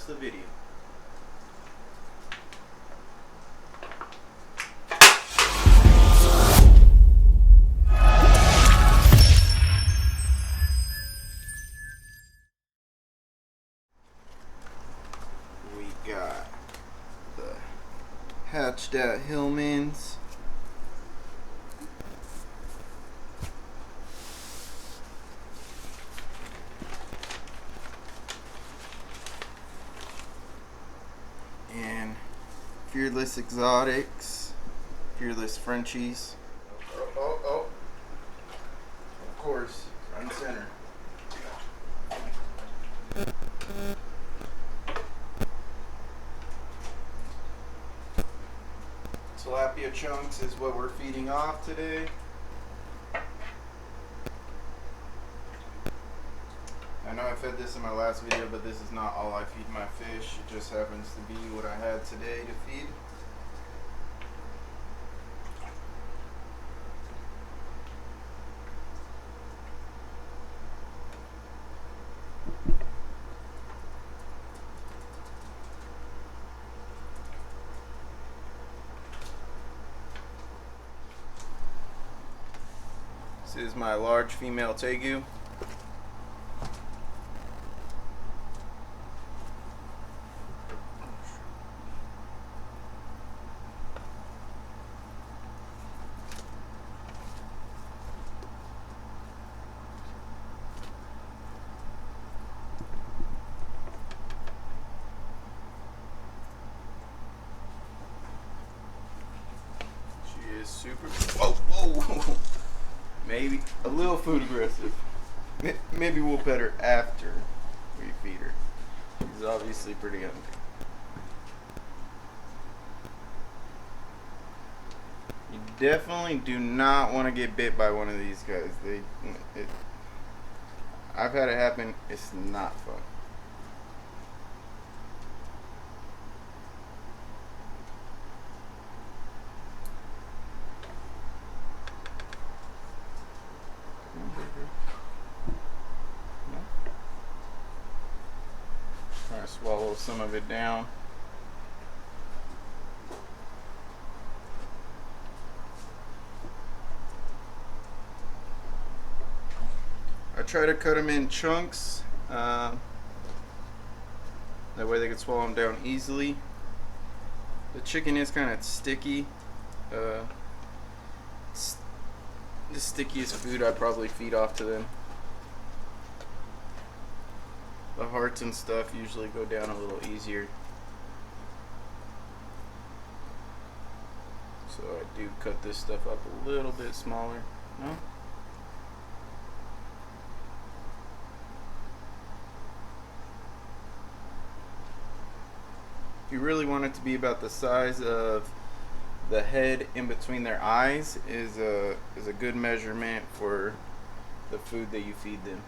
the video. We got the hatched out Hillmans. And Fearless Exotics, Fearless Frenchies. Oh. Of course, front and center. Tilapia chunks is what we're feeding off today. I know I fed this in my last video, but this is not all I feed my fish. It just happens to be what I had today to feed. This is my large female tegu. She is super. Whoa. Maybe a little food aggressive. Maybe we'll pet her after we feed her. She's obviously pretty hungry. You definitely do not want to get bit by one of these guys. I've had it happen. It's not fun. Try to swallow some of it down. I try to cut them in chunks. That way they can swallow them down easily. The chicken is kind of sticky. It's the stickiest food I probably feed off to them. The hearts and stuff usually go down a little easier. So I do cut this stuff up a little bit smaller. No? If you really want it to be about the size of the head in between their eyes is a good measurement for the food that you feed them.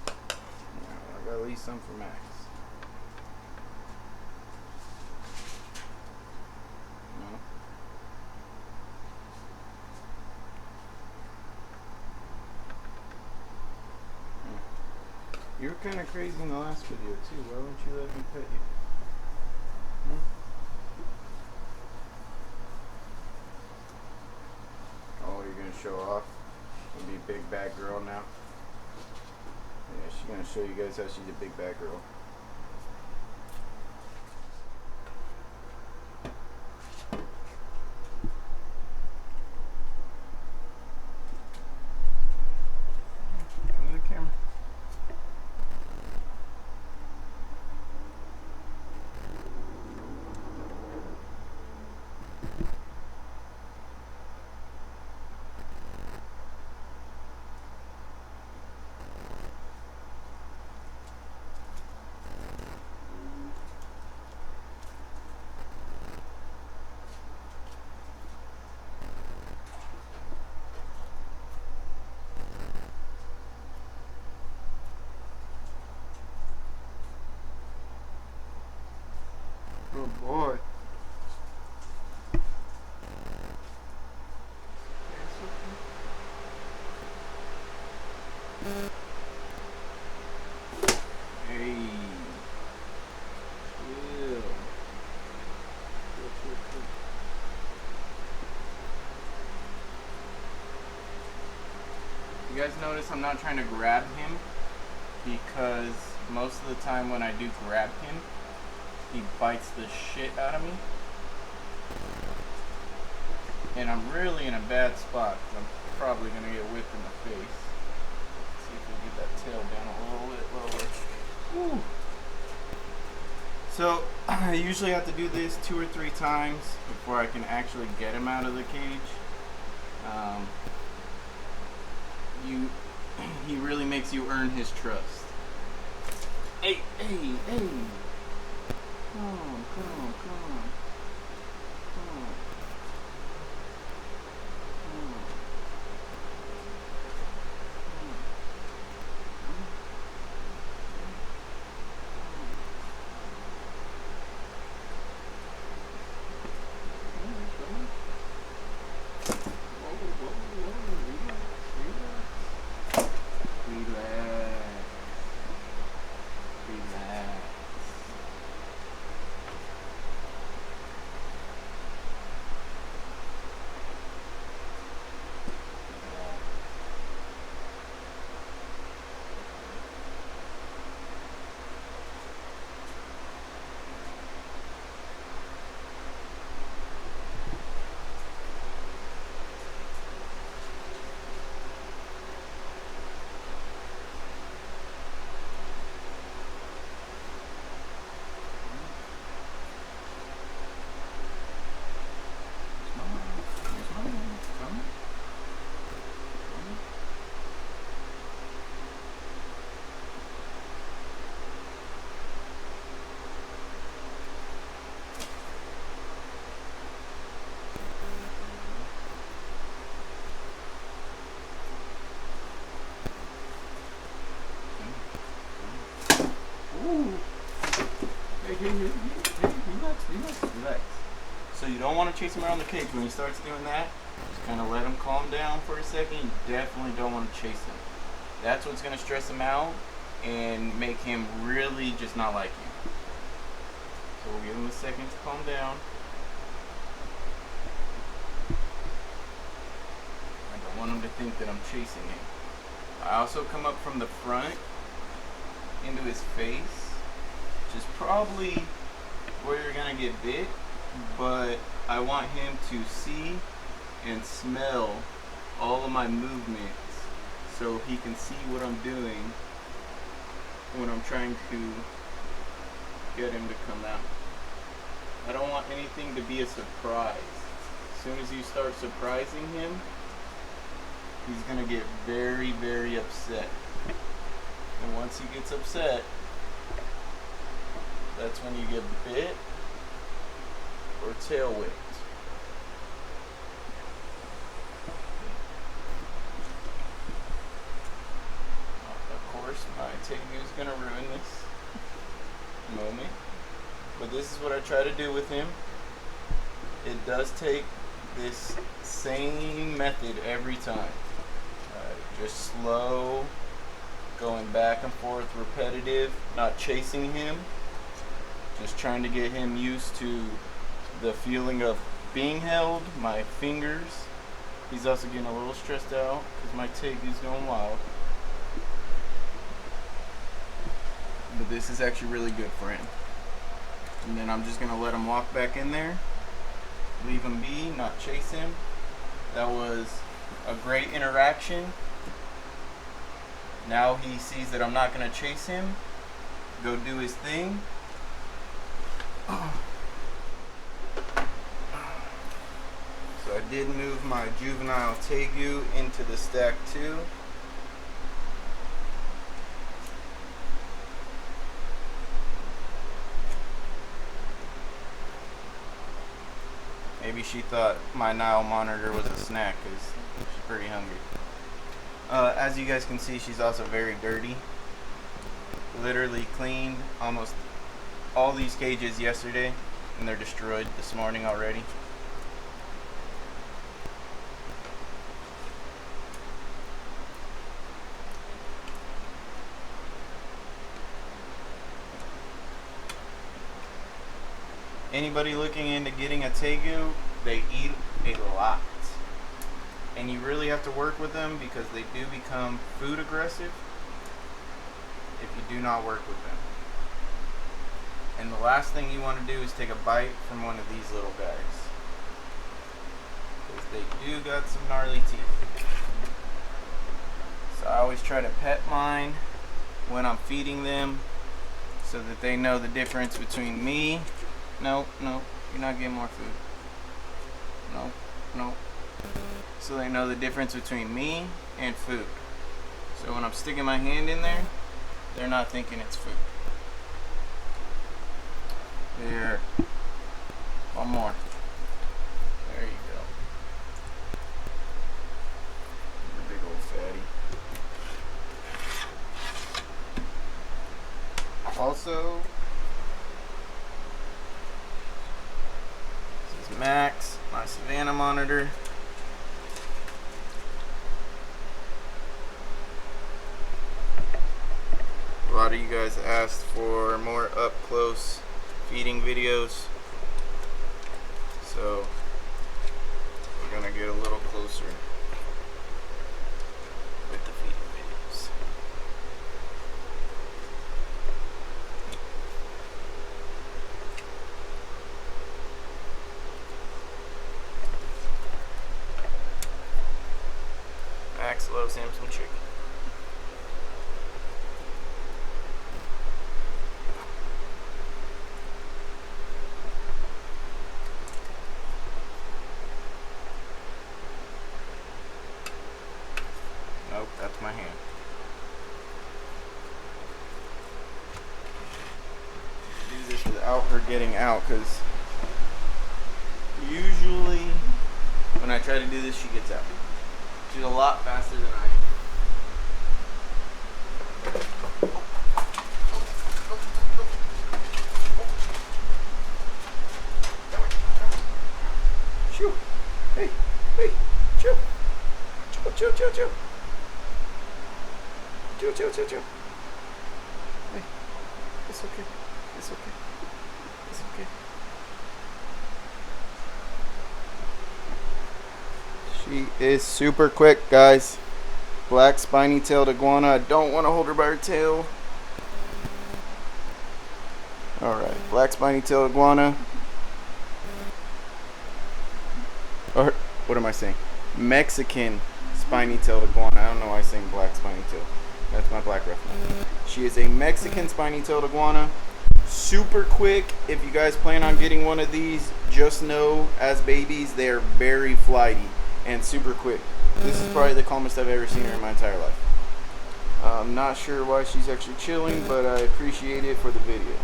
I got at least some for Max. No? You were kind of crazy in the last video too. Why wouldn't you let me pet you? Oh, you're gonna show off? Gonna be a big bad girl now? Yeah, she's gonna show you guys how she's a big bad girl. Come to the camera. Hey. Chill. Chill. You guys notice I'm not trying to grab him because most of the time when I do grab him, he bites the shit out of me. And I'm really in a bad spot. I'm probably going to get whipped in the face. Let's see if we get that tail down a little bit lower. Woo. So I usually have to do this 2 or 3 times before I can actually get him out of the cage. He really makes you earn his trust. Hey. Come on. Relax. So you don't want to chase him around the cage. When he starts doing that, just kind of let him calm down for a second. You definitely don't want to chase him. That's what's going to stress him out and make him really just not like you. So we'll give him a second to calm down. I don't want him to think that I'm chasing him. I also come up from the front into his face, which is probably where you're gonna get bit, but I want him to see and smell all of my movements so he can see what I'm doing when I'm trying to get him to come out. I don't want anything to be a surprise. As soon as you start surprising him, he's gonna get very, very upset. And once he gets upset, that's when you get bit or tail whipped. Of course, my Tegu is going to ruin this moment. But this is what I try to do with him. It does take this same method every time. Just slow, going back and forth, repetitive, not chasing him. Just trying to get him used to the feeling of being held, my fingers. He's also getting a little stressed out because my Tegu's going wild. But this is actually really good for him. And then I'm just going to let him walk back in there. Leave him be, not chase him. That was a great interaction. Now he sees that I'm not going to chase him. Go do his thing. So I did move my juvenile Tegu into the stack too. Maybe she thought my Nile monitor was a snack because she's pretty hungry. As you guys can see, she's also very dirty. Literally cleaned almost all these cages yesterday, and they're destroyed this morning already. anybody looking into getting a tegu, they eat a lot. And you really have to work with them because they do become food aggressive if you do not work with them. And the last thing you want to do is take a bite from one of these little guys, because they do got some gnarly teeth. So I always try to pet mine when I'm feeding them so that they know the difference between me. No, you're not getting more food. No. So they know the difference between me and food. So when I'm sticking my hand in there, they're not thinking it's food. There. One more. There you go. You're a big old fatty. Also, this is Max, my Savannah monitor. A lot of you guys asked for more up close feeding videos, so we're gonna get a little closer with the feeding videos. Max loves him some chicken. Nope, that's my hand. Do this without her getting out, because usually when I try to do this, she gets out. She's a lot faster than I am. Shoo! Hey, chill. Chill. Chill. Hey, it's okay. She is super quick, guys. Black spiny-tailed iguana. I don't want to hold her by her tail. Alright, black spiny-tailed iguana. Or, what am I saying? Mexican spiny-tailed iguana. I don't know why I'm saying black spiny-tailed. That's my black reference. She is a Mexican spiny-tailed iguana. Super quick. If you guys plan on getting one of these, just know as babies they are very flighty and super quick. This is probably the calmest I've ever seen her in my entire life. I'm not sure why she's actually chilling, but I appreciate it for the video.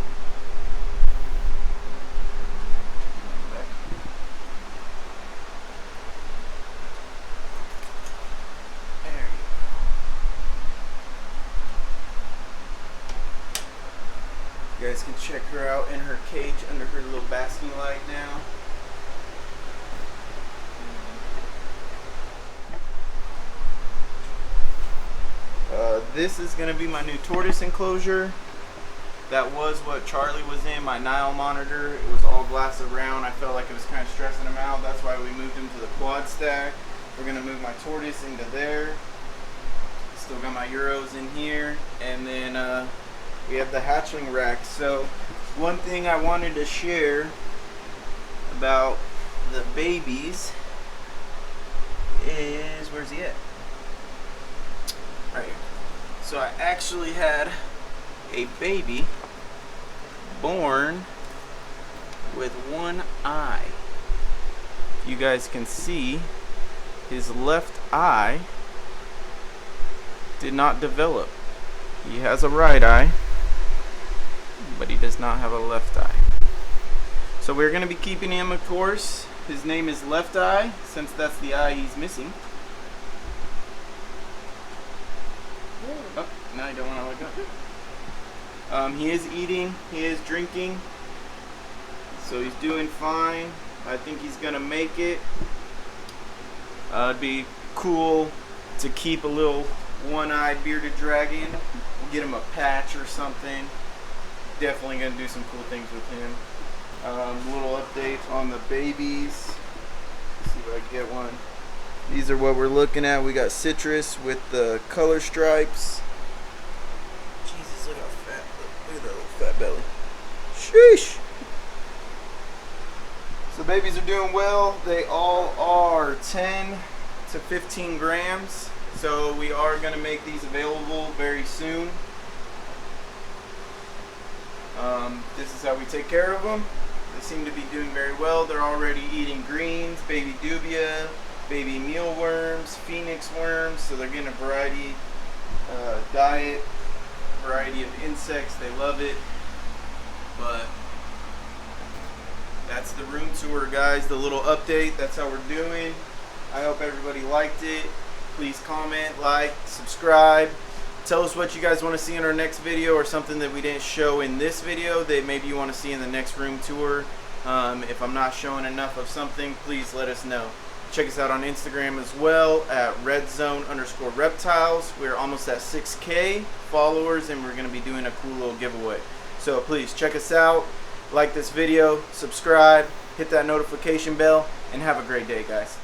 You guys can check her out in her cage under her little basking light now. This is going to be my new tortoise enclosure. That was what Charlie was in, my Nile monitor. It was all glass around. I felt like it was kind of stressing him out. That's why we moved him to the quad stack. We're going to move my tortoise into there. Still got my Euros in here. And then we have the hatchling rack. So one thing I wanted to share about the babies is, where's he at? Right here. So I actually had a baby born with one eye. You guys can see his left eye did not develop. He has a right eye, but he does not have a left eye. So we're going to be keeping him, of course. His name is Left Eye, since that's the eye he's missing. Oh, now you don't want to let go. He is eating, he is drinking, so he's doing fine. I think he's gonna make it. It'd be cool to keep a little one-eyed bearded dragon. We'll get him a patch or something. Definitely gonna do some cool things with him. Little update on the babies. Let's see if I can get one. These are what we're looking at. We got citrus with the color stripes. Jesus, look how fat. Look at that little fat belly. Sheesh. So babies are doing well. They all are 10 to 15 grams. So we are going to make these available very soon. This is how we take care of them. They seem to be doing very well. They're already eating greens, baby dubia, baby mealworms, phoenix worms. So they're getting a variety diet, variety of insects. They love it. But that's the room tour, guys. The little update. That's how we're doing. I hope everybody liked it. Please comment, like, subscribe. Tell us what you guys want to see in our next video, or something that we didn't show in this video that maybe you want to see in the next room tour. If I'm not showing enough of something, please let us know. Check us out on Instagram as well at redzone_reptiles. We're almost at 6K followers, and we're going to be doing a cool little giveaway. So please check us out, like this video, subscribe, hit that notification bell, and have a great day, guys.